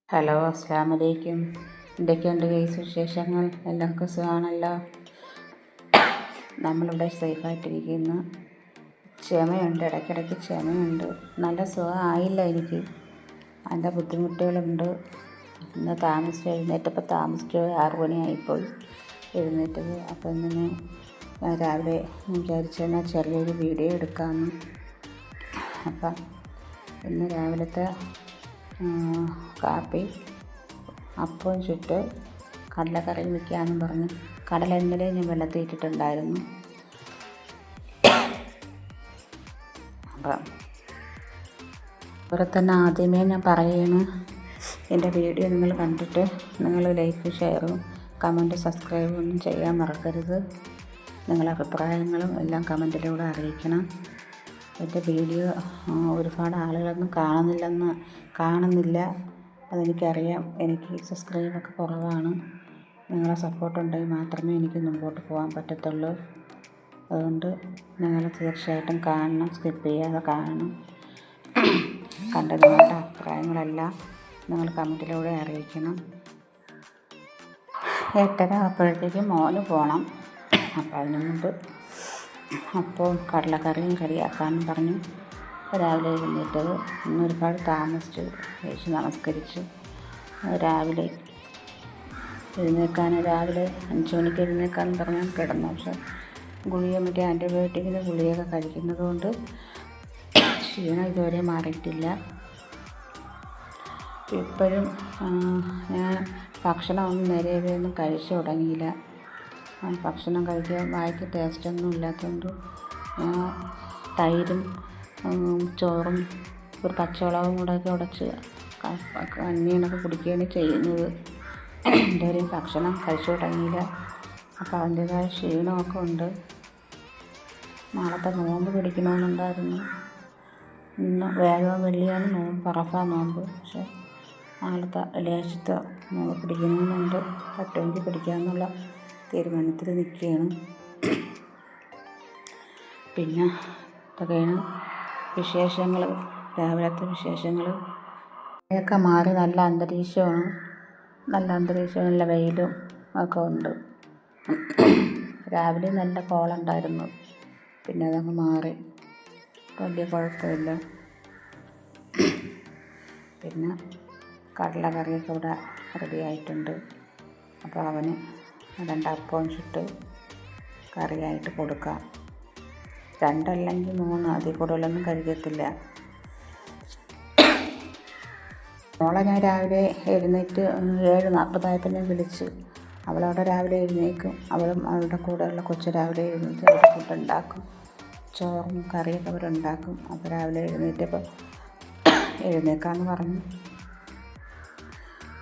Hello, അസ്സാം വലൈക്കും. എന്തൊക്കെയുണ്ട് കേസ് വിശേഷങ്ങൾ? എല്ലാവർക്കും സുഖമാണല്ലോ. നമ്മളിവിടെ സേഫായിട്ടിരിക്കുന്നു. ക്ഷമയുണ്ട്, ഇടയ്ക്കിടയ്ക്ക് ക്ഷമയുണ്ട്. നല്ല സുഖമായില്ല എനിക്ക്, നല്ല ബുദ്ധിമുട്ടുകളുണ്ട്. ഇന്ന് താമസിച്ച് എഴുന്നേറ്റപ്പോൾ താമസിച്ച് 6 മണിയായിപ്പോയി എഴുന്നേറ്റത്. അപ്പോൾ ഇങ്ങനെ രാവിലെ വിചാരിച്ചെന്നാൽ ചെറിയൊരു വീഡിയോ എടുക്കാമെന്ന്. അപ്പം ഇന്ന് രാവിലത്തെ കാപ്പി അപ്പവും ചുട്ട് കടലക്കറി വയ്ക്കാമെന്ന് പറഞ്ഞ് കടല ഇന്നലെ ഞാൻ വെള്ളത്തിൽ ഇട്ടിട്ടുണ്ടായിരുന്നു. അപ്പം ഇവിടെ തന്നെ ആദ്യമേ ഞാൻ പറയുന്നു, എൻ്റെ വീഡിയോ നിങ്ങൾ കണ്ടിട്ട് നിങ്ങൾ ലൈക്ക്, ഷെയറും, കമൻറ്റ്, സബ്സ്ക്രൈബും ഒന്നും ചെയ്യാൻ മറക്കരുത്. നിങ്ങളുടെ അഭിപ്രായങ്ങളും എല്ലാം കമൻറ്റിലൂടെ അറിയിക്കണം. എൻ്റെ വീഡിയോ ഒരുപാട് ആളുകളൊന്നും കാണുന്നില്ല, അതെനിക്കറിയാം. എനിക്ക് സബ്സ്ക്രൈബൊക്കെ കുറവാണ്. നിങ്ങളെ സപ്പോർട്ടുണ്ടെങ്കിൽ മാത്രമേ എനിക്ക് മുമ്പോട്ട് പോകാൻ പറ്റത്തുള്ളൂ. അതുകൊണ്ട് നിങ്ങൾ തീർച്ചയായിട്ടും കാണണം, സ്കിപ്പ് ചെയ്യാതെ കാണണം. കണ്ട് നിങ്ങളുടെ അഭിപ്രായങ്ങളെല്ലാം നിങ്ങൾ കമൻറ്റിലൂടെ അറിയിക്കണം. 8:30 ആകുമ്പോഴത്തേക്കും മോന് പോകണം. അപ്പോൾ അതിന് മുമ്പ് അപ്പവും കടലക്കറിയും റെഡിയാക്കാമെന്ന് പറഞ്ഞു രാവിലെ എഴുന്നേറ്റത്. ഇന്ന് ഒരുപാട് താമസിച്ചു, കഴിച്ച് നമസ്കരിച്ചു. രാവിലെ 5 മണിക്ക് എഴുന്നേൽക്കാമെന്ന് പറഞ്ഞാൽ കിടന്നു. പക്ഷെ മറ്റേ ആൻറ്റിബയോട്ടിക്കിൻ്റെ ഗുളികയൊക്കെ കഴിക്കുന്നത് കൊണ്ട് ക്ഷീണം ഇതുവരെ മാറിയിട്ടില്ല. ഇപ്പോഴും ഞാൻ ഭക്ഷണമൊന്നും നേരെയൊന്നും കഴിച്ചു തുടങ്ങിയില്ല. ഭക്ഷണം കഴിക്കാൻ വായിക്ക് ടേസ്റ്റൊന്നും ഇല്ലാത്തതുകൊണ്ട് ഞാൻ തൈരും ചോറും ഒരു പച്ചവളവും കൂടെയൊക്കെ ഉടച്ച് കഞ്ഞിയൊക്കെ കുടിക്കുകയാണ് ചെയ്യുന്നത്. ഇതുവരെയും ഭക്ഷണം കഴിച്ചു തുടങ്ങിയില്ല. അപ്പോൾ അതിൻ്റേതായ ക്ഷീണമൊക്കെ ഉണ്ട്. നാളത്തെ നോമ്പ് പിടിക്കണമെന്നുണ്ടായിരുന്നു. ഇന്ന് വ്യാഴവും വെള്ളിയാണ് നോമ്പ്, അറഫ നോമ്പ്. പക്ഷേ നാളത്തെ വെള്ളിയാഴ്ചത്തെ നോമ്പ് പിടിക്കണമെന്നുണ്ട്. പറ്റുമെങ്കിൽ പിടിക്കാമെന്നുള്ള തീരുമാനത്തിൽ നിൽക്കുകയാണ്. പിന്നെ ഇതൊക്കെയാണ് വിശേഷങ്ങൾ, രാവിലത്തെ വിശേഷങ്ങൾ. മഴയൊക്കെ മാറി നല്ല അന്തരീക്ഷമാണ്, നല്ല വെയിലും ഒക്കെ ഉണ്ട്. രാവിലെ നല്ല കോളുണ്ടായിരുന്നു, പിന്നെ അതങ്ങ് മാറി, വലിയ കുഴപ്പമില്ല. പിന്നെ കടലക്കറിയൊക്കെ ഇവിടെ റെഡി ആയിട്ടുണ്ട്. അപ്പോൾ അവന് 2 അപ്പവും ചുട്ട് കറിയായിട്ട് കൊടുക്കാം. 2 അല്ലെങ്കിൽ 3, അതിൽ കൂടുതലൊന്നും കഴിക്കത്തില്ല. മോളെ ഞാൻ രാവിലെ എഴുന്നേറ്റ് 7:40 ഞാൻ വിളിച്ച്. അവളവിടെ രാവിലെ എഴുന്നേൽക്കും. അവളും അവളുടെ കൂടെയുള്ള കൊച്ചു രാവിലെ എഴുന്നേറ്റ് അവരുടെ ഫുഡുണ്ടാക്കും. ചോറും കറിയൊക്കെ അവരുണ്ടാക്കും. അപ്പോൾ രാവിലെ എഴുന്നേൽക്കാമെന്ന് പറഞ്ഞു.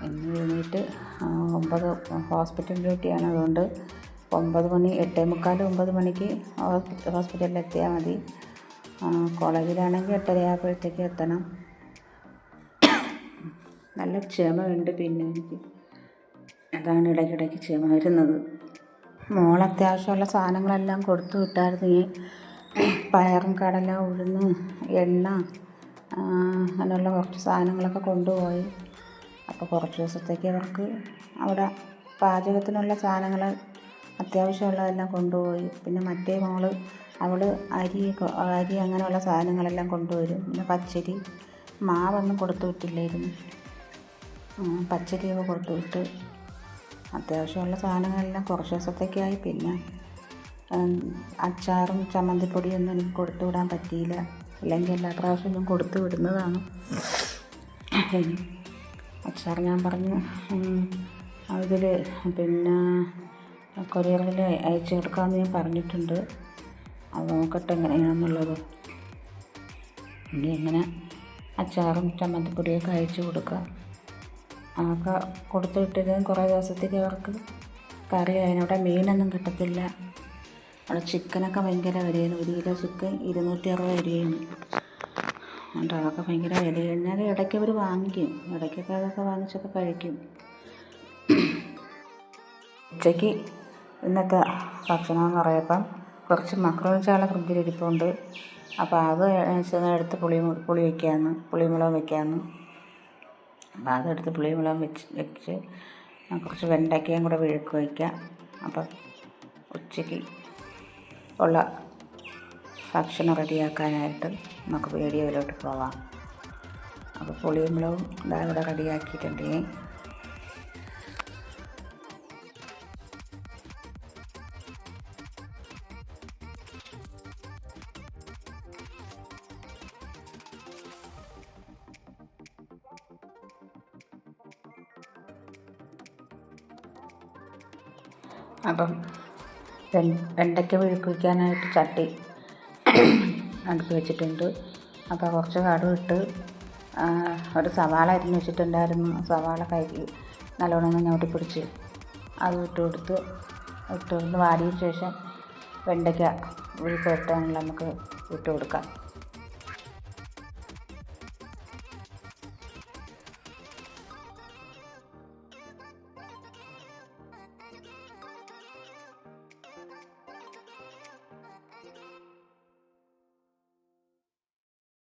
ഇന്ന് എഴുന്നേറ്റ് 9 ഹോസ്പിറ്റൽ ഡ്യൂട്ടിയാണ്. അതുകൊണ്ട് 9 മണി, 8:45, 9 മണിക്ക് ഹോസ്പിറ്റലിൽ എത്തിയാൽ മതി. കോളേജിലാണെങ്കിൽ 8:30 ആകുമ്പോഴത്തേക്ക് എത്തണം. നല്ല ക്ഷമയുണ്ട് പിന്നെ എനിക്ക്, അതാണ് ഇടയ്ക്കിടയ്ക്ക് ക്ഷമ വരുന്നത്. അത്യാവശ്യമുള്ള സാധനങ്ങളെല്ലാം കൊടുത്തു വിട്ടായിരുന്നു. ഈ പയറും കടല, ഉഴുന്ന്, എണ്ണ, അങ്ങനെയുള്ള കുറച്ച് സാധനങ്ങളൊക്കെ കൊണ്ടുപോയി. അപ്പോൾ കുറച്ച് ദിവസത്തേക്ക് അവർക്ക് അവിടെ പാചകത്തിനുള്ള സാധനങ്ങൾ അത്യാവശ്യമുള്ളതെല്ലാം കൊണ്ടുപോയി. പിന്നെ മറ്റേ മോള് അവൾ അരി അങ്ങനെയുള്ള സാധനങ്ങളെല്ലാം കൊണ്ടുവരും. പിന്നെ പച്ചരി, മാവൊന്നും കൊടുത്തു വിട്ടില്ലായിരുന്നു. പച്ചരിയൊക്കെ കൊടുത്തു വിട്ട് അത്യാവശ്യമുള്ള സാധനങ്ങളെല്ലാം കുറച്ച് ദിവസത്തേക്കായി. പിന്നെ അച്ചാറും ചമ്മന്തിപ്പൊടിയൊന്നും എനിക്ക് കൊടുത്തു വിടാൻ പറ്റിയില്ല, അല്ലെങ്കിൽ എല്ലാ പ്രാവശ്യവും ഞാൻ കൊടുത്തു വിടുന്നതാണ്. അച്ചാർ ഞാൻ പറഞ്ഞു അതിൽ പിന്നെ കൊറിയറിൽ അയച്ചു കൊടുക്കാമെന്ന് ഞാൻ പറഞ്ഞിട്ടുണ്ട്. അത് നോക്കട്ടെ എങ്ങനെയാണെന്നുള്ളത്. ഇനി എങ്ങനെ അച്ചാറും ചമ്മന്തിപ്പൊടിയൊക്കെ അയച്ചു കൊടുക്കാം. അതൊക്കെ കൊടുത്തു വിട്ടത് കുറേ ദിവസത്തേക്ക് അവർക്ക് കറി. അതിനവിടെ മീനൊന്നും കിട്ടത്തില്ല. അവിടെ ചിക്കനൊക്കെ ഭയങ്കര വിലയാണ്. 1 കിലോ ചിക്കൻ 260 രൂപയാണ്. അതുകൊണ്ട് അതൊക്കെ ഭയങ്കര വില. എന്നാലും ഇടയ്ക്ക് അവർ വാങ്ങിക്കും, ഇടയ്ക്കൊക്കെ അതൊക്കെ വാങ്ങിച്ചൊക്കെ കഴിക്കും. ഉച്ചയ്ക്ക് ഇന്നത്തെ ഭക്ഷണമെന്ന് പറയുമ്പം കുറച്ച് മക്രോണി ചാള ഫ്രിഡ്ജിലിരിപ്പുണ്ട്. അപ്പോൾ അത് എടുത്ത് പുളിമുളക് വയ്ക്കാമെന്ന്. അപ്പോൾ അതെടുത്ത് പുളിയും വെച്ച് കുറച്ച് വെണ്ടയ്ക്കയും കൂടെ വിഴുക്ക് വയ്ക്കാം. അപ്പം ഉച്ചയ്ക്ക് ഉള്ള ഭക്ഷണം റെഡിയാക്കാനായിട്ട് നമുക്ക് വീഡിയോയിലോട്ട് പോവാം. അപ്പോൾ പുളിയും മുളകും ഇതാ ഇവിടെ റെഡിയാക്കിയിട്ടുണ്ട്. അപ്പം വെണ്ടയ്ക്ക വിഴുക്ക് വയ്ക്കാനായിട്ട് ചട്ടി അടുപ്പ് വെച്ചിട്ടുണ്ട്. അപ്പോൾ കുറച്ച് കടുക് ഇട്ട് ഒരു സവാള അരിഞ്ഞ് വെച്ചിട്ടുണ്ടായിരുന്നു. സവാള കഴുകി നല്ലോണം ഞവട്ടി പിടിച്ച് അത് ഇട്ട് വാടിയ ശേഷം വെണ്ടയ്ക്ക വിഴുക്ക് വരട്ടാനുള്ള നമുക്ക് ഇട്ട് കൊടുക്കാം.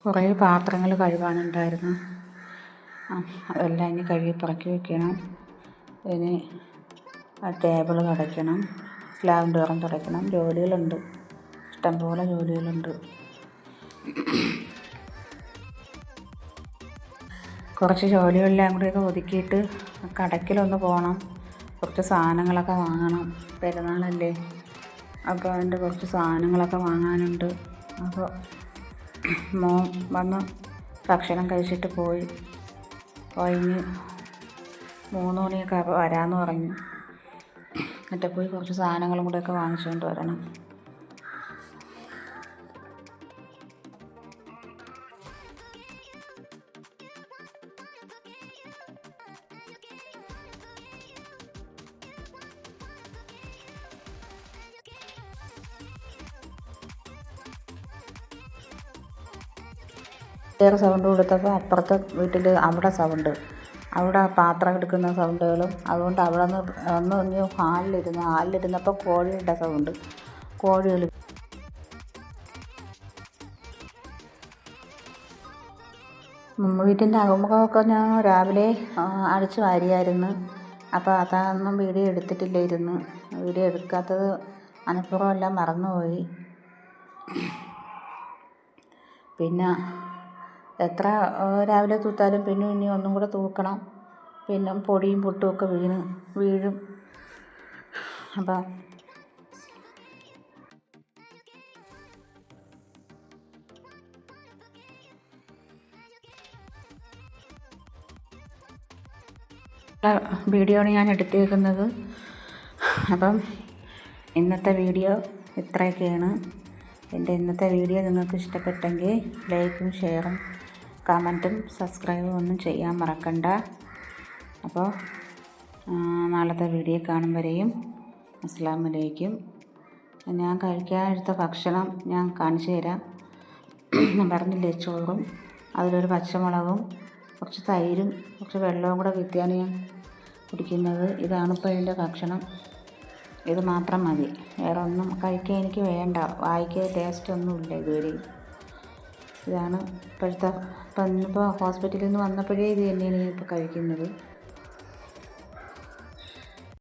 കുറേ പാത്രങ്ങൾ കഴുകാനുണ്ടായിരുന്നു. അതെല്ലാം ഇനി കഴുകി പറക്കി വയ്ക്കണം. ഇനി ടേബിൾ തുടയ്ക്കണം, സ്ലാബ് ഡോറും തുടയ്ക്കണം. ജോലികളുണ്ട്, ഇഷ്ടംപോലെ ജോലികളുണ്ട്. കുറച്ച് ജോലികളെല്ലാം കൂടിയൊക്കെ ഒതുക്കിയിട്ട് കടയ്ക്കലൊന്ന് പോകണം. കുറച്ച് സാധനങ്ങളൊക്കെ വാങ്ങണം, പെരുന്നാളല്ലേ. അപ്പോൾ അതിൻ്റെ കുറച്ച് സാധനങ്ങളൊക്കെ വാങ്ങാനുണ്ട്. അപ്പോൾ മോൻ വന്ന് ഭക്ഷണം കഴിച്ചിട്ട് പോയി. കഴിഞ്ഞ് 3 മണിയൊക്കെ വരാമെന്ന് പറഞ്ഞു. എന്നിട്ട് പോയി കുറച്ച് സാധനങ്ങളും കൂടെയൊക്കെ വാങ്ങിച്ചുകൊണ്ട് വരണം. വേറെ സൗണ്ട് കൊടുത്തപ്പോൾ അപ്പുറത്തെ വീട്ടിൽ അവിടെ പാത്രം എടുക്കുന്ന സൗണ്ടുകളും, അതുകൊണ്ട് അവിടെ നിന്ന് ഹാളിലിരുന്നപ്പോൾ കോഴിയുടെ സൗണ്ട്. കോഴികൾ വീട്ടിൻ്റെ അകമുഖമൊക്കെ ഞാൻ രാവിലെ അടിച്ചു വാരിയായിരുന്നു. അപ്പോൾ അതൊന്നും വീഡിയോ എടുത്തിട്ടില്ലായിരുന്നു. വീഡിയോ എടുക്കാത്തത് മനഃപൂർവ്വം മറന്നുപോയി. പിന്നെ എത്ര രാവിലെ തൂത്താലും പിന്നെ ഒന്നും കൂടെ തൂക്കണം. പിന്നെ പൊടിയും പൊട്ടുമൊക്കെ വീഴും. അപ്പം വീഡിയോ ആണ് ഞാൻ എടുത്തേക്കുന്നത്. അപ്പം ഇന്നത്തെ വീഡിയോ ഇത്രയൊക്കെയാണ്. എൻ്റെ ഇന്നത്തെ വീഡിയോ നിങ്ങൾക്ക് ഇഷ്ടപ്പെട്ടെങ്കിൽ ലൈക്കും ഷെയറും കമൻറ്റും സബ്സ്ക്രൈബും ഒന്നും ചെയ്യാൻ മറക്കണ്ട. അപ്പോൾ നാളത്തെ വീഡിയോ കാണും വരെയും അസ്സലാമു അലൈക്കും. ഞാൻ കഴിക്കാനെടുത്ത ഭക്ഷണം ഞാൻ കാണിച്ചു തരാം. ഞാൻ പറഞ്ഞില്ലേ, ചോറും അതിലൊരു പച്ചമുളകും കുറച്ച് തൈരും കുറച്ച് വെള്ളവും കൂടെ വീത്തിയാണ് ഞാൻ കുടിക്കുന്നത്. ഇതാണിപ്പോൾ ഇതിൻ്റെ ഭക്ഷണം. ഇത് മാത്രം മതി, വേറെ ഒന്നും കഴിക്കാൻ എനിക്ക് വേണ്ട. വായിക്ക് ടേസ്റ്റൊന്നുമില്ല ഇതുവരെ. ഇതാണ് ഇപ്പോഴത്തെ. ഇന്നിപ്പോൾ ഹോസ്പിറ്റലിൽ നിന്ന് വന്നപ്പോഴേ ഇത് തന്നെയാണ് ഇപ്പോൾ കഴിക്കുന്നത്.